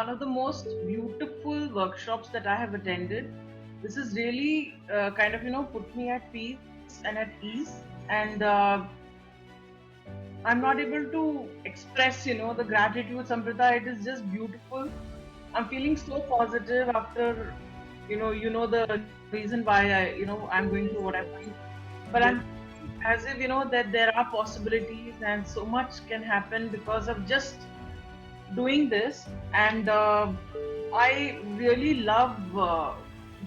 one of the most beautiful workshops that I have attended. This has really kind of, put me at peace and at ease. And I'm not able to express, the gratitude, Samprita. It is just beautiful. I'm feeling so positive after, the reason why I'm going through what I'm going through. But I'm as if, that there are possibilities and so much can happen because of just doing this. And I really love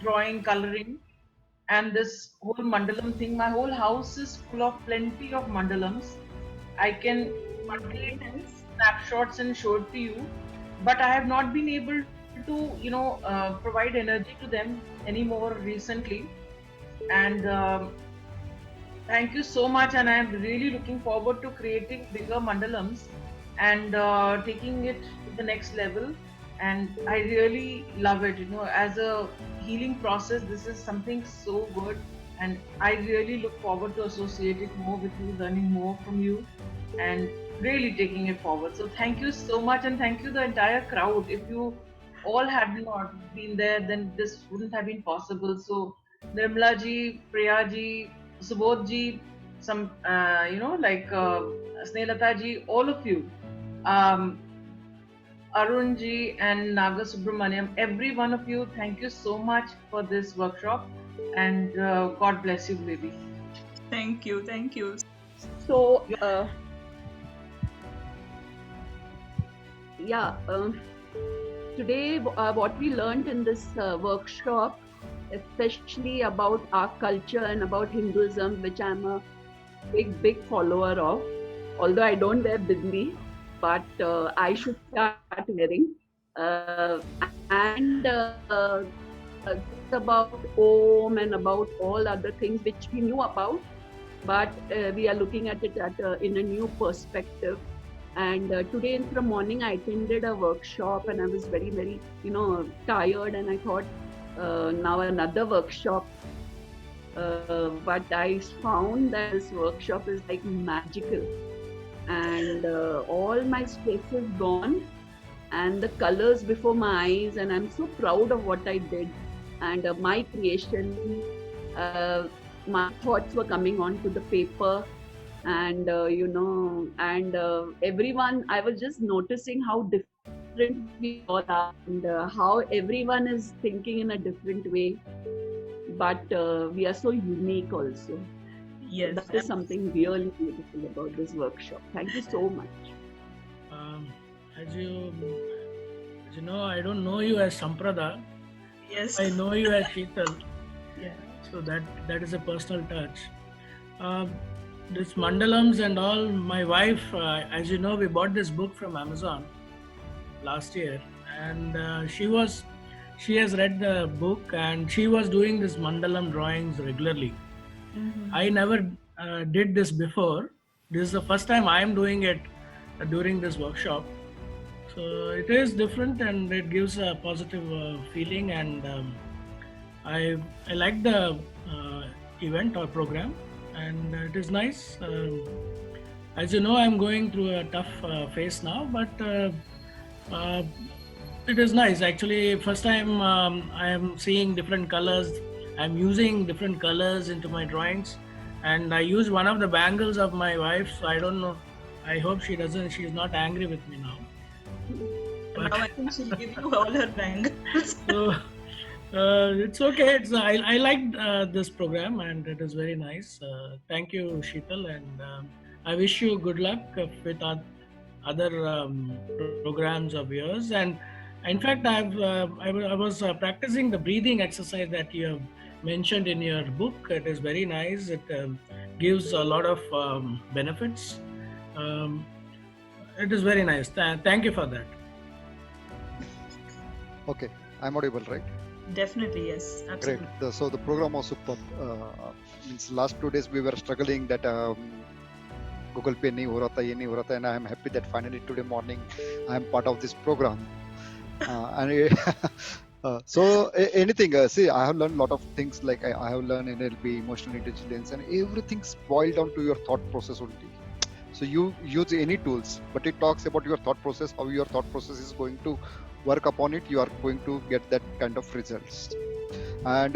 drawing, coloring, and this whole mandalam thing. My whole house is full of plenty of mandalams. I can Very take nice. snapshots and show it to you, but I have not been able to, provide energy to them anymore recently. And thank you so much, and I am really looking forward to creating bigger mandalams and taking it to the next level. And I really love it. As a healing process, this is something so good, and I really look forward to associating more with you, learning more from you, and really taking it forward. So thank you so much, and thank you the entire crowd. If you all had not been there, then this wouldn't have been possible. So Nirmala ji, Priya ji, Subodh ji, some Snehata ji, all of you, um, Arun ji and Naga Subramaniam, every one of you, thank you so much for this workshop, and God bless you, baby. Thank you. Thank you. So, Yeah. yeah, today what we learned in this workshop, especially about our culture and about Hinduism, which I'm a big follower of, although I don't wear bindi, but I should start wearing. And just about Om and about all other things which we knew about, but we are looking at it in a new perspective. And today in the morning, I attended a workshop and I was very, tired. And I thought, now another workshop. But I found that this workshop is like magical. And all my stress is gone and the colors before my eyes. And I'm so proud of what I did. And my creation, my thoughts were coming onto the paper. And everyone, I was just noticing how different we all are, and how everyone is thinking in a different way, but we are so unique also. Yes. That is something really beautiful about this workshop. Thank you so much. As you know, I don't know you as Samprada. Yes. I know you as Sheetal. Yeah. So that is a personal touch. This mandalams and all, my wife, as you know, we bought this book from Amazon last year, and she has read the book and she was doing this mandalam drawings regularly. Mhm. I never did this before. This is the first time I am doing it during this workshop. So it is different and it gives a positive feeling, and I like the event or program, and it is nice. As you know, I'm going through a tough phase now, but it is nice. Actually, first time I am seeing different colors. I'm using different colors into my drawings, and I use one of the bangles of my wife. So I don't know. I hope she's not angry with me now. But Now I think she'll give you all her bangles. so it's okay. I liked this program and it is very nice. Thank you, Sheetal, and I wish you good luck with other programs of yours. And in fact, I was practicing the breathing exercise that you have mentioned in your book. It is very nice. It gives a lot of benefits. It is very nice. Thank you for that. Okay, I'm audible, right? Definitely, yes. Absolutely. Great. So the program was superb. Means last 2 days we were struggling that Google Pay nahi ho raha tha, ye nahi ho raha tha, and I am happy that finally today morning I am part of this program. Anything. See, I have learned a lot of things. Like I have learned NLP, emotional intelligence, and everything's boiled down to your thought process only. So you use any tools, but it talks about your thought process, how your thought process is going to work upon it, you are going to get that kind of results. And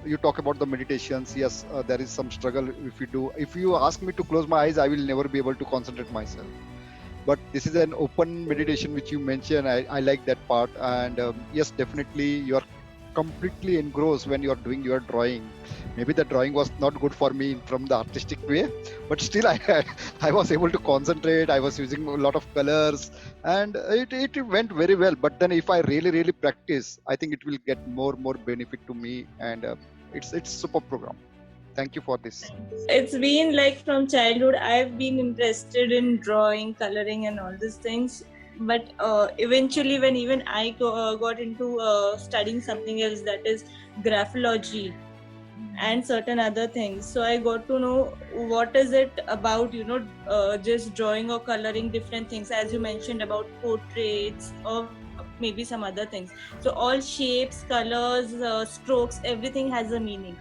you talk about the meditations. Yes, there is some struggle if you ask me to close my eyes, I will never be able to concentrate myself. But this is an open meditation which you mentioned. I like that part. And yes, definitely you are completely engrossed when you are doing your drawing. Maybe the drawing was not good for me from the artistic way, but still I was able to concentrate. I was using a lot of colors, and it went very well. But then if I really practice, I think it will get more benefit to me. And it's super program. Thank you for this. It's been like from childhood I've been interested in drawing, coloring and all these things, but eventually when even I got into studying something else, that is graphology and certain other things, so I got to know what is it about, just drawing or coloring different things, as you mentioned about portraits or maybe some other things. So all shapes, colors, strokes, everything has a meaning,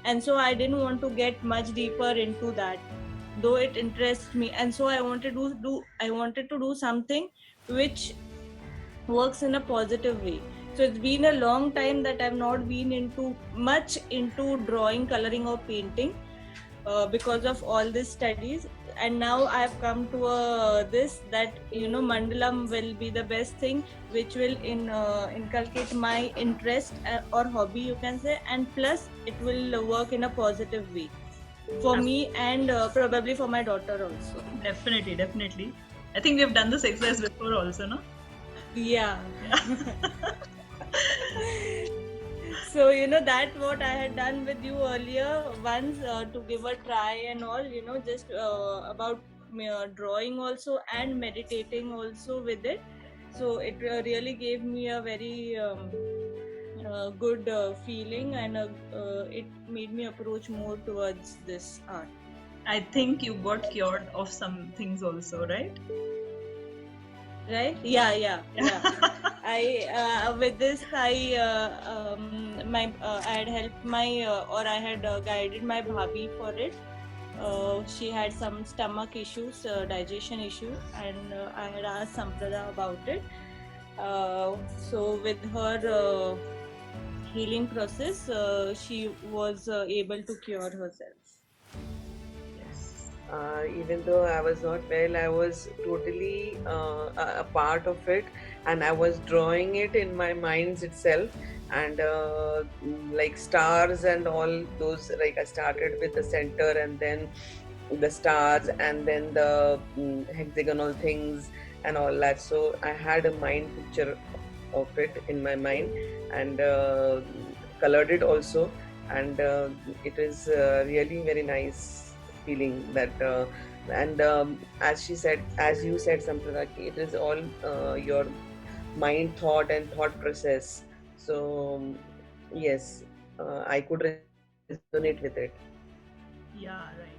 and so I didn't want to get much deeper into that, though it interests me. And so I wanted to do something which works in a positive way. So it's been a long time that I've not been much into drawing, coloring or painting because of all these studies. And now I've come to this that mandalam will be the best thing which will inculcate my interest or hobby, you can say, and plus it will work in a positive way for me and probably for my daughter also. Definitely. I think we've done this exercise before also, no? Yeah. So that what I had done with you earlier once to give a try and all, just about drawing also and meditating also with it. So it really gave me a very good feeling, and it made me approach more towards this art. I think you got cured of some things also, right? Right? Yeah. I with this I had helped I had guided my bhabhi for it. She had some stomach issues, digestion issue, and I had asked Samprada about it. So with her healing process, she was able to cure herself. Even though I was not well, I was totally a part of it, and I was drawing it in my mind itself. And like stars and all those, like I started with the center and then the stars and then the hexagonal things and all that. So I had a mind picture of it in my mind, and colored it also, and it is really very nice feeling that and as you said, Samprada, it is all your mind, thought and thought process. So yes, I could resonate with it. Yeah, right.